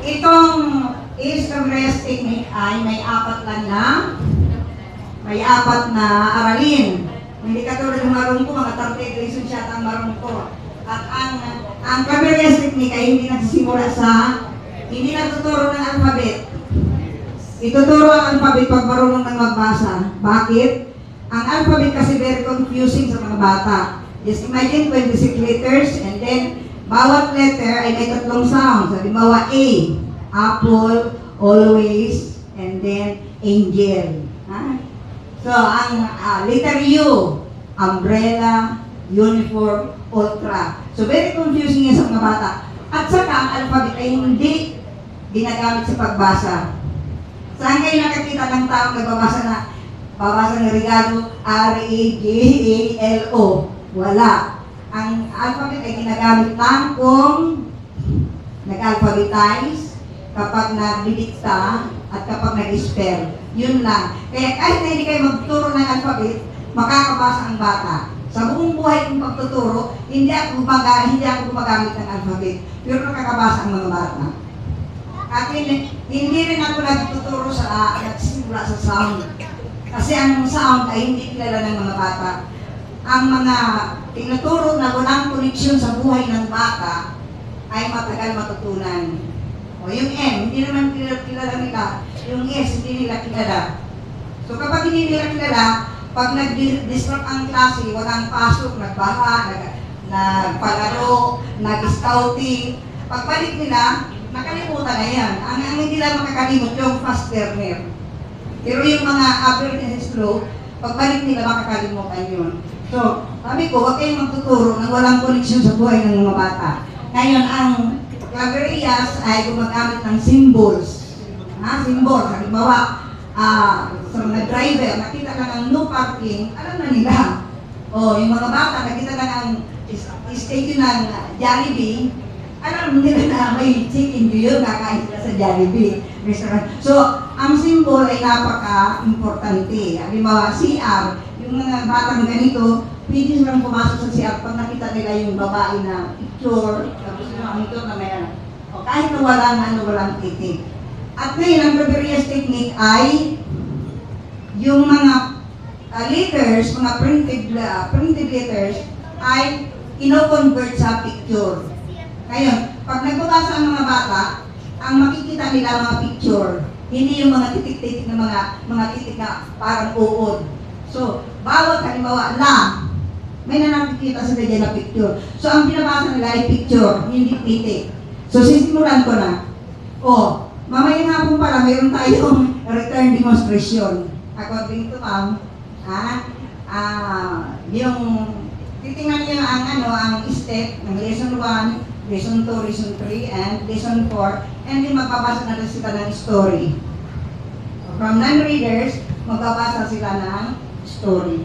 Itong Is-Cambrez technique ay may apat na aralin. Hindi katulad ng marungko, mga 30 lessons siya ang marungko. At ang Cambrez technique ay hindi nagsisimula hindi natuturo ng alphabet. Ituturo ang alphabet pag marunong ng magbasa. Bakit? Ang alphabet kasi very confusing sa mga bata. Just imagine 26 letters and then bawat letter ay may tatlong sounds. Halimbawa A, apple, always, and then angel. So, ang letter U, umbrella, uniform, ultra. So, very confusing yan sa mga bata. At saka, ang alphabet ay hindi ginagamit sa pagbasa. Saan kayo nakakita ng taong nagbabasa ng regalo, R-E-G-A-L-O? Wala. Ang alphabet ay ginagamit lang kung nag-alphabetize, kapag nagdidikta, at kapag nag-spell. Yun lang. Kaya kahit na hindi kayo magtuturo ng alphabet, makakabasa ang bata. Sa buong buhay kong pagtuturo, hindi ako gumagamit ng alphabet, pero nakakabasa ang mga bata. At hindi rin ako nagtuturo nagsimula sa sound. Kasi ang sound ay hindi kilala ng mga bata. Ang mga tinuturo na walang koneksyon sa buhay ng bata ay matagal matutunan. O yung M, hindi naman kilala nila. Yung S, hindi nila kilala. So kapag hindi nila kilala, pag nag-disrupt ang klase, walang pasok, nagbaha, nagpalaro, nag-scouting, pagbalik nila, nakalimutan na yan. Ang hindi lang makakalimot yung fast learner. Pero yung mga upper and slow, pagbalik nila makakalimutan yun. So, sabi ko, huwag kayong magtuturo na walang koneksyon sa buhay ng mga bata. Ngayon, ang Claverias ay gumagamit ng symbols. Symbols. Halimbawa, sa mga driver, nakita lang ang no parking, alam na nila. O, yung mga bata, nakita lang ang station ng Jollibee, alam nila na may chicken yun, kakain sila sa Jollibee restaurant. So, ang symbol ay napaka-importante. Halimbawa, CR, yung mga batang ganito, pwede silang pumasok sa CR pag nakita nila yung babae na picture, tapos yung monitor na may o kahit na walang titik. At ngayon, ang Claverias technique ay yung mga letters, mga printed letters, ay ino-convert sa picture. Ngayon, pag nagbabasa ang mga bata, ang makikita nila mga picture, hindi yung mga titik-titik na mga titik na parang uod. So, bawat halimbawa lang, may nakikita sila dyan na picture. So, ang binabasa nila ay picture, hindi titik. So, sisimulan ko na. Mamayang hapon pala, mayroon tayong return demonstration. According to ma'am, yung titingnan niyo ang step ng lesson 1, lesson 2, lesson 3, and lesson 4, and then magbabasa na rin sila ng story. From non-readers, magbabasa sila ng story.